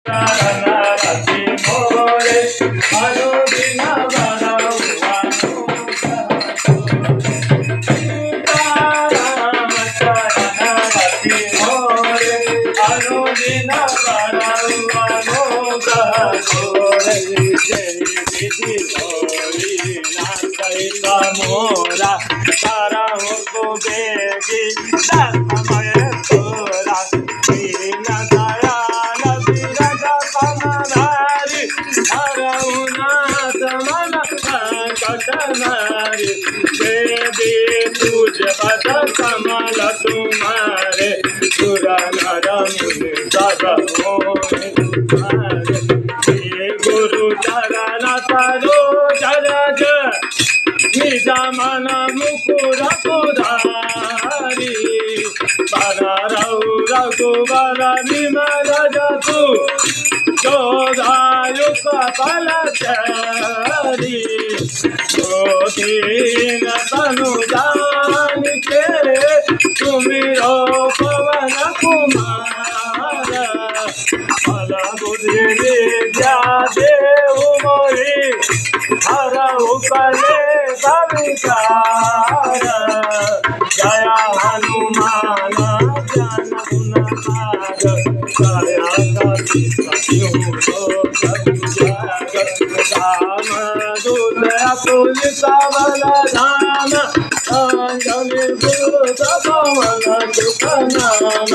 रती मोरे अनुदिन सीताराम चरण रति मोरे अनुदिन जय विधि मोरा तारा को बेगी दर्शमय तोरा दीन दयाल विरज समधारी हरउनाथ मन संकटनारी देवी तुझ पद कमल तुम्हारे सुर नर मुनि सब मोहि तुम्हारे गुरु चरण सरोज रज निज मन मुकुर सुधारी बररौ रघुवर विमल जसु जोदायु कपल चारी दीन तनु जान के तुमिरो पवन कुमार फल बुद्धि विद्या देव मोहि हरहु कलेश विकार जय हनुमान ज्ञान गुण सागर दया सती राम दूत अतुलित बलधाम अंजलि दूत पवन सुत नाम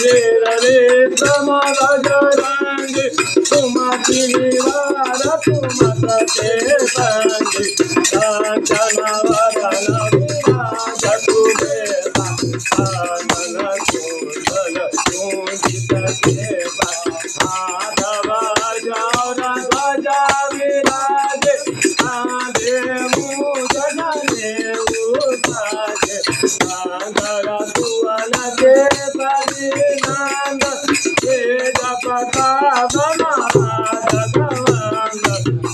वीर विक्रम बजरंगी सुमति निवार सुमति संगी कांचन वदन विराज सुबेसा कानन कुंडल कुंजित केसा माधव जौर ध्वजा विराजे आधे मूज जनेऊ साजे सागर सुवन केसरी नंद तेज प्रताप महाजगवंद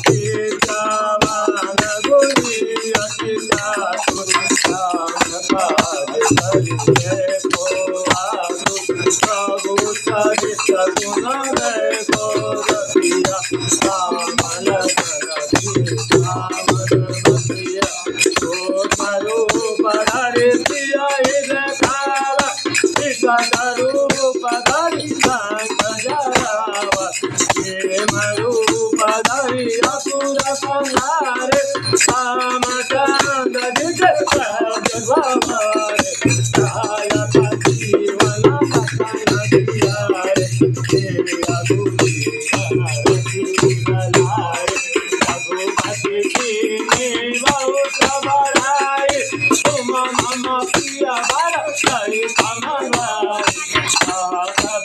सीतावन गुणी अति चातुर राम काज करिए को आतुर प्रभु चरित गुण देखो रसिया राम लखन सीता मन बसिया रूप धरि सिया देखावा सीता रूप धरि संग जरावा प्रेम रूप धरि असुर संहारे रामचंद्र जित भवारे सहायक जीवन बसन दियारे रघुपति की बहुत बड़ाई तुम मम प्रिय वर सहित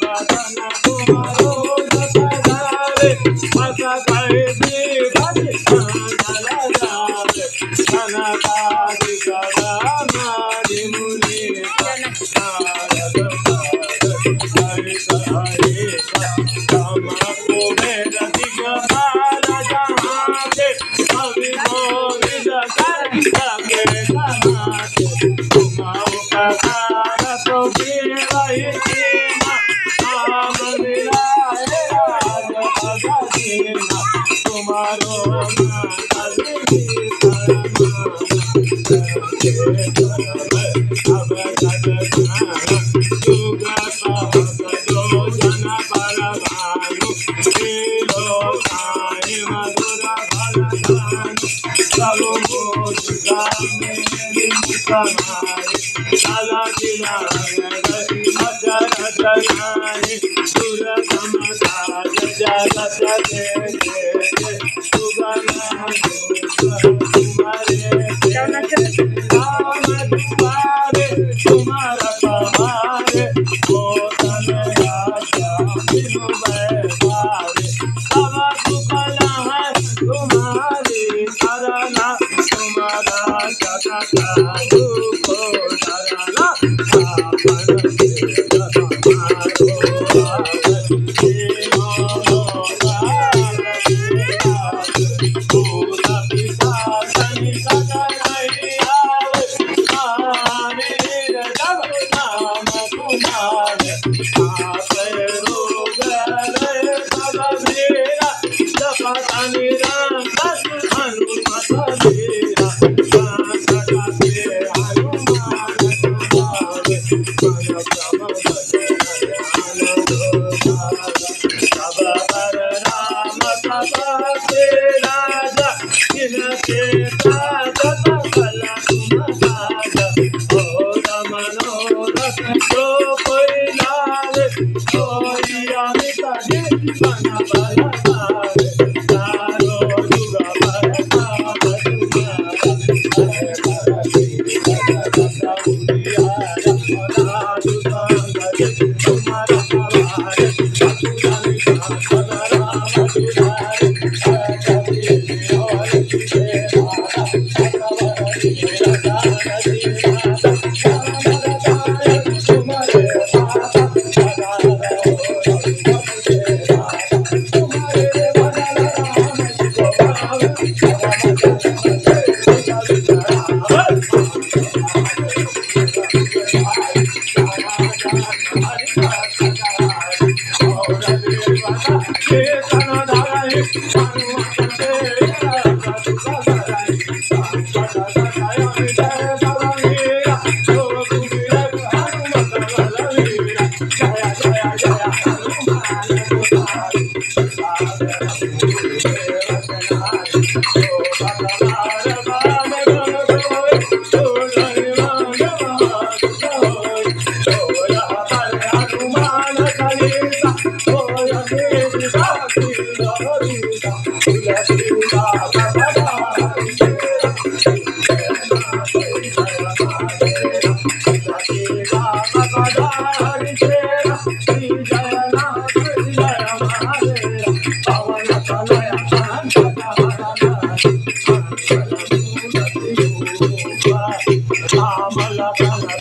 बदन तुम्हारो सदारे बस कहे भज जल जावे सनकादि गदामादि मुनि नारद सहित हरे तमको वेद दिगपाल जहाते कवि गोविंद कर सके समाते तुम उपकार तो वही दीना नाम मिलाए राज भगदीना तुम्हारो मंगल अब जग युग सहस जो जन पर भानु लीलो साई मधुर फल दानु सब मोद गामे समाए चल दिला अजर जगाए सुर समसाज जगत देखे सुगम तुम्हारे राम दुआरे तुम्हारा पवारे ओ तन राजा बिनु बैठारे सब सुफल है तुम्हारी करना तुम्हारा सतत दुख डरना आपन आम्ही कधी मना बलकार चारो युग परताप तुम्हारा Amala